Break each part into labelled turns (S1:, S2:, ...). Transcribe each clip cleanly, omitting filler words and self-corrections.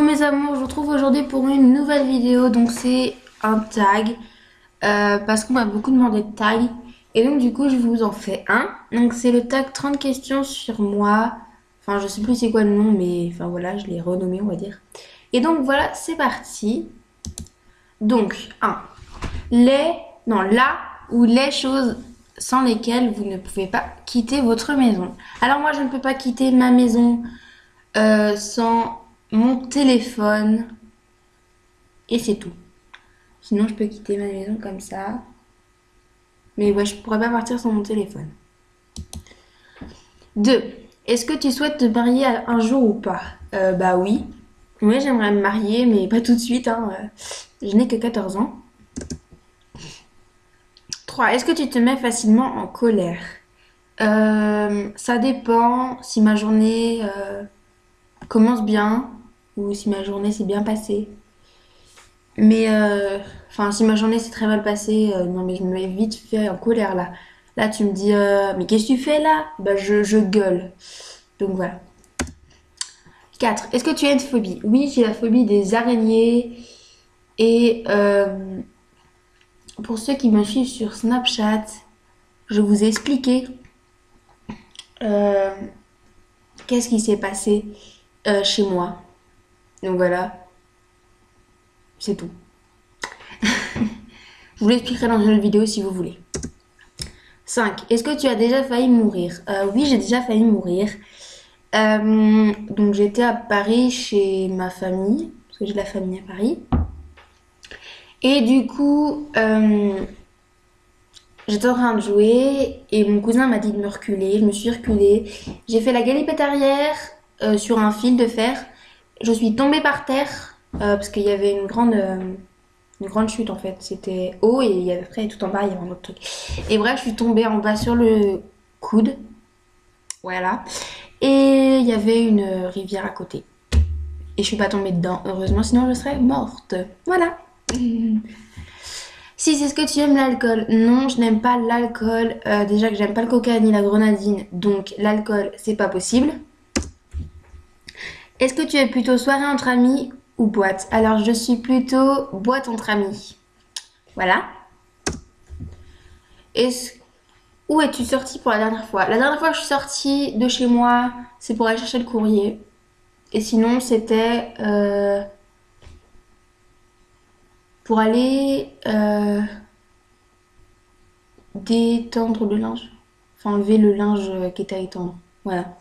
S1: mes amours, je vous retrouve aujourd'hui pour une nouvelle vidéo. Donc c'est un tag parce qu'on m'a beaucoup demandé de tag. Et donc du coup je vous en fais un. Donc c'est le tag 30 questions sur moi. Enfin je sais plus c'est quoi le nom mais enfin voilà je l'ai renommé on va dire. Et donc voilà c'est parti. Donc un les, non là ou les choses sans lesquelles vous ne pouvez pas quitter votre maison. Alors moi je ne peux pas quitter ma maison sans mon téléphone et c'est tout. Sinon je peux quitter ma maison comme ça. Mais ouais, je pourrais pas partir sans mon téléphone. 2. Est-ce que tu souhaites te marier un jour ou pas? Bah oui. Oui, j'aimerais me marier, mais pas tout de suite. Hein. Je n'ai que 14 ans. 3. Est-ce que tu te mets facilement en colère? Ça dépend si ma journée commence bien ou si ma journée s'est bien passée. Mais, enfin, si ma journée s'est très mal passée, non, mais je me mets vite fait en colère là. Là, tu me dis, mais qu'est-ce que tu fais là? Bah, je gueule. Donc voilà. 4. Est-ce que tu as une phobie? Oui, j'ai la phobie des araignées. Et pour ceux qui me suivent sur Snapchat, je vous ai expliqué euh, qu'est-ce qui s'est passé chez moi. Donc voilà, c'est tout. Je vous l'expliquerai dans une autre vidéo si vous voulez. 5. Est-ce que tu as déjà failli mourir? Oui, j'ai déjà failli mourir. Donc j'étais à Paris chez ma famille, parce que j'ai de la famille à Paris. Et du coup, j'étais en train de jouer et mon cousin m'a dit de me reculer. Je me suis reculée. J'ai fait la galipette arrière sur un fil de fer. Je suis tombée par terre parce qu'il y avait une grande chute en fait. C'était haut et il y avait après tout en bas, il y avait un autre truc. Et bref, je suis tombée en bas sur le coude. Voilà. Et il y avait une rivière à côté. Et je suis pas tombée dedans, heureusement, sinon je serais morte. Voilà. Si c'est ce que tu aimes l'alcool, non, je n'aime pas l'alcool. Déjà que j'aime pas le coca ni la grenadine, donc l'alcool, c'est pas possible. Est-ce que tu es plutôt soirée entre amis ou boîte? Alors je suis plutôt boîte entre amis. Voilà. Est-ce Où es-tu sortie pour la dernière fois? La dernière fois que je suis sortie de chez moi, c'est pour aller chercher le courrier. Et sinon, c'était pour aller détendre le linge. Enfin, enlever le linge qui était à étendre. Voilà.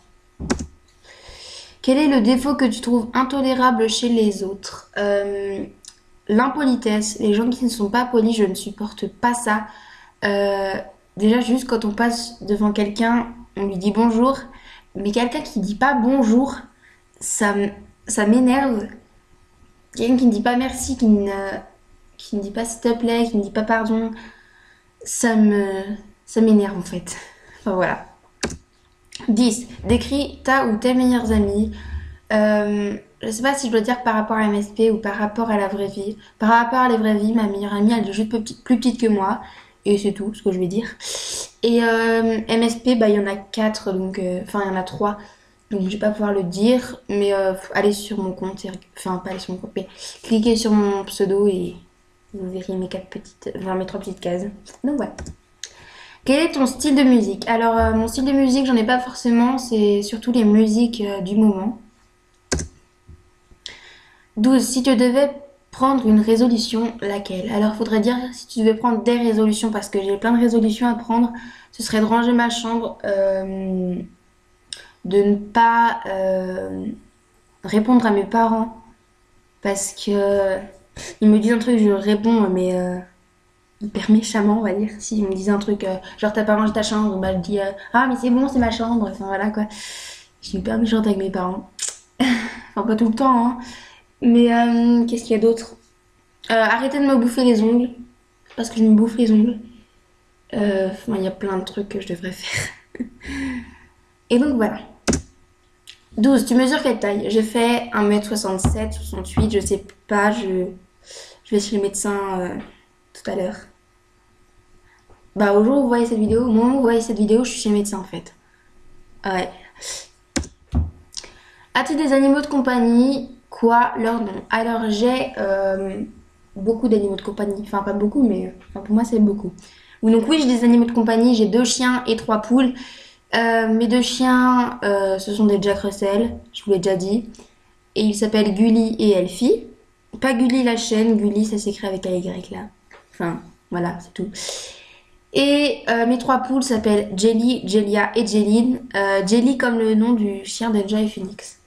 S1: Quel est le défaut que tu trouves intolérable chez les autres? L'impolitesse. Les gens qui ne sont pas polis, je ne supporte pas ça. Euh, Déjà, juste quand on passe devant quelqu'un, on lui dit bonjour. Mais quelqu'un qui dit pas bonjour, ça, ça m'énerve. Quelqu'un qui ne dit pas merci, qui ne dit pas s'il te plaît, qui ne dit pas pardon, ça me, ça m'énerve en fait. Enfin voilà. 10. Décris ta ou tes meilleures amies. Je sais pas si je dois dire par rapport à MSP ou par rapport à la vraie vie. Par rapport à la vraie vie, ma meilleure amie, elle est juste plus petite que moi. Et c'est tout ce que je vais dire. Et MSP, bah il y en a 4, donc enfin il y en a 3. Donc je vais pas pouvoir le dire. Mais allez sur mon compte, enfin pas aller sur mon compte, mais cliquez sur mon pseudo et vous verrez mes 4 petites, enfin mes 3 petites cases. Donc voilà. Quel est ton style de musique? Alors, mon style de musique, j'en ai pas forcément, c'est surtout les musiques du moment. 12. Si tu devais prendre une résolution, laquelle? Alors, faudrait dire si tu devais prendre des résolutions, parce que j'ai plein de résolutions à prendre. Ce serait de ranger ma chambre, de ne pas répondre à mes parents, parce que ils me disent un truc, je réponds, mais hyper méchamment, on va dire. Si on me disait un truc, genre t'as pas rangé ta chambre, bah je dis ah, mais c'est bon, c'est ma chambre. Enfin voilà quoi. Je suis hyper méchante avec mes parents. Enfin, pas tout le temps, hein. Mais qu'est-ce qu'il y a d'autre? Arrêtez de me bouffer les ongles. Parce que je me bouffe les ongles. Enfin, il y a plein de trucs que je devrais faire. Et donc voilà. 12. Tu mesures quelle taille? Je fais 1m67, 68, je sais pas. Je vais chez le médecin tout à l'heure. Bah, au jour où vous voyez cette vidéo, au moment où vous voyez cette vidéo, je suis chez le médecin en fait. Ah ouais. As-tu des animaux de compagnie? quoi leur nom. Alors j'ai beaucoup d'animaux de compagnie. Enfin pas beaucoup mais enfin, pour moi c'est beaucoup. Donc oui j'ai des animaux de compagnie. J'ai 2 chiens et 3 poules. Mes 2 chiens ce sont des Jack Russell. Je vous l'ai déjà dit. Et ils s'appellent Gully et Elfie. Pas Gully la chaîne. Gully ça s'écrit avec un Y là. Enfin voilà c'est tout. Et mes 3 poules s'appellent Jelly, Jelia et Jeline. Jelly comme le nom du chien d'Enja et Phoenix.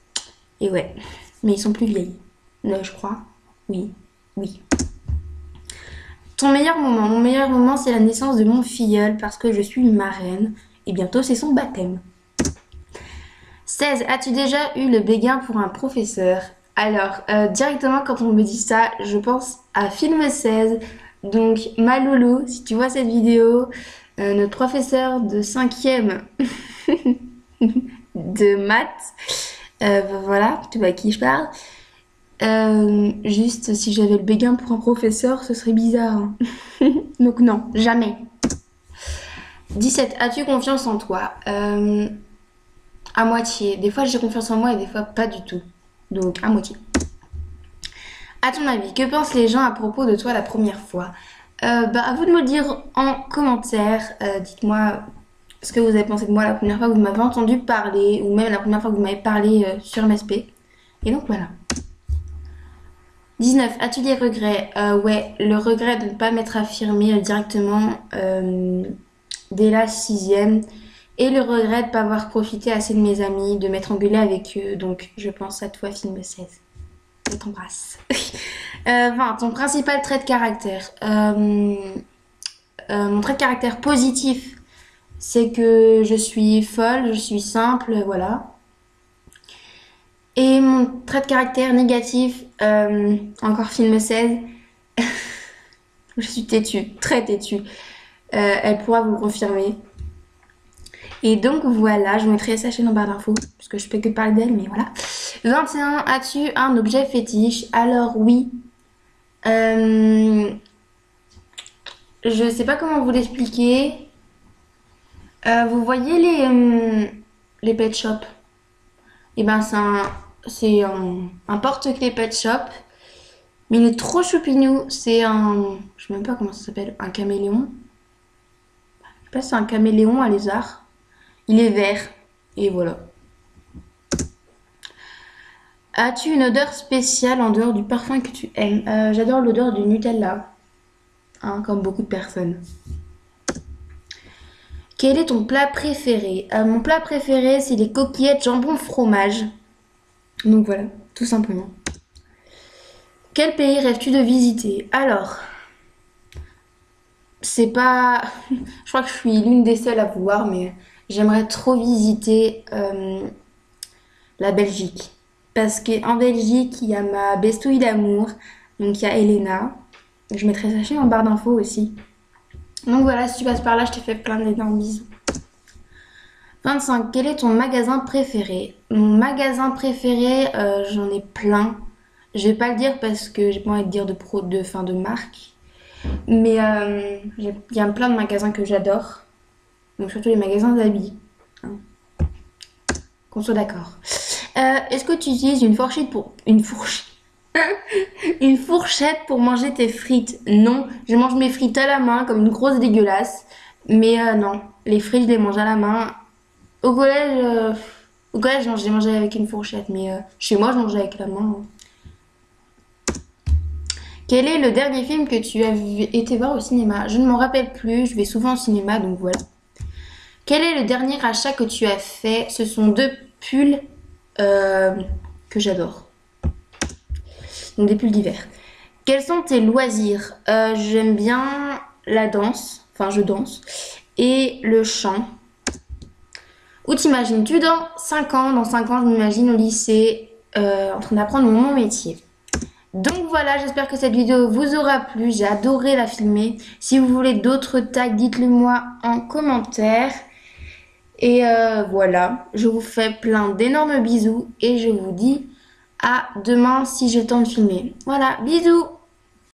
S1: Et ouais, mais ils sont plus vieillis. Je crois. Oui, oui. Ton meilleur moment. Mon meilleur moment, c'est la naissance de mon filleul parce que je suis une marraine. Et bientôt, c'est son baptême. 16. As-tu déjà eu le béguin pour un professeur? Alors, directement quand on me dit ça, je pense à film 16. Donc, ma loulou, si tu vois cette vidéo, notre professeur de 5e de maths, voilà, tu vois à qui je parle. Juste, si j'avais le béguin pour un professeur, ce serait bizarre. Donc non, jamais. 17. As-tu confiance en toi? À moitié. Des fois, j'ai confiance en moi et des fois, pas du tout. Donc, à moitié. À ton avis, que pensent les gens à propos de toi la première fois? À vous de me le dire en commentaire. Dites-moi ce que vous avez pensé de moi la première fois que vous m'avez entendu parler ou même la première fois que vous m'avez parlé sur MSP. Et donc voilà. 19. As-tu des regrets? Ouais, le regret de ne pas m'être affirmée directement dès la 6e et le regret de ne pas avoir profité assez de mes amis, de m'être engueulée avec eux. Donc je pense à toi, film 16. Je t'embrasse. 20. Ton principal trait de caractère. Mon trait de caractère positif, c'est que je suis folle, je suis simple, voilà. Et mon trait de caractère négatif, encore film 16, je suis têtue, très têtue. Elle pourra vous le confirmer. Et donc voilà, je vous mettrai sa chaîne en barre d'infos, parce que je peux que parler d'elle, mais voilà. 21. As-tu un objet fétiche? Alors oui. Je sais pas comment vous l'expliquer. Vous voyez les pet shops? Et ben c'est un porte-clés pet shop. Mais il est trop choupignou. C'est un... Je sais même pas comment ça s'appelle. Un caméléon. Je sais pas si c'est un caméléon à lézard. Il est vert. Et voilà. As-tu une odeur spéciale en dehors du parfum que tu aimes? J'adore l'odeur du Nutella. Hein, comme beaucoup de personnes. Quel est ton plat préféré? Mon plat préféré, c'est les coquillettes jambon fromage. Donc voilà, tout simplement. Quel pays rêves-tu de visiter? Alors, c'est pas... Je crois que je suis l'une des seules à vouloir, mais j'aimerais trop visiter la Belgique. Parce qu'en Belgique, il y a ma bestouille d'amour. Donc il y a Elena. Je mettrai sa chaîne en barre d'infos aussi. Donc voilà, si tu passes par là, je te fais plein d'énormes bisous. 25. Quel est ton magasin préféré? Mon magasin préféré, j'en ai plein. Je vais pas le dire parce que j'ai pas envie de dire de marque. Mais il y a plein de magasins que j'adore. Donc surtout les magasins d'habits. Hein. Qu'on soit d'accord. Est-ce que tu utilises une fourchette pour... Une fourchette une fourchette pour manger tes frites? Non, je mange mes frites à la main comme une grosse dégueulasse. Mais non, les frites, je les mange à la main. Au collège, non, j'ai mangé avec une fourchette. Mais chez moi, je mangeais avec la main. Quel est le dernier film que tu as été voir au cinéma? Je ne m'en rappelle plus, je vais souvent au cinéma, donc voilà. Quel est le dernier achat que tu as fait? Ce sont 2 pulls que j'adore. Donc des pulls d'hiver. Quels sont tes loisirs? J'aime bien la danse, enfin je danse, et le chant. Où t'imagines-tu dans 5 ans? Dans 5 ans, je m'imagine au lycée, en train d'apprendre mon métier. Donc voilà, j'espère que cette vidéo vous aura plu. J'ai adoré la filmer. Si vous voulez d'autres tags, dites-le moi en commentaire. Et voilà, je vous fais plein d'énormes bisous et je vous dis à demain si j'ai le temps de filmer. Voilà, bisous!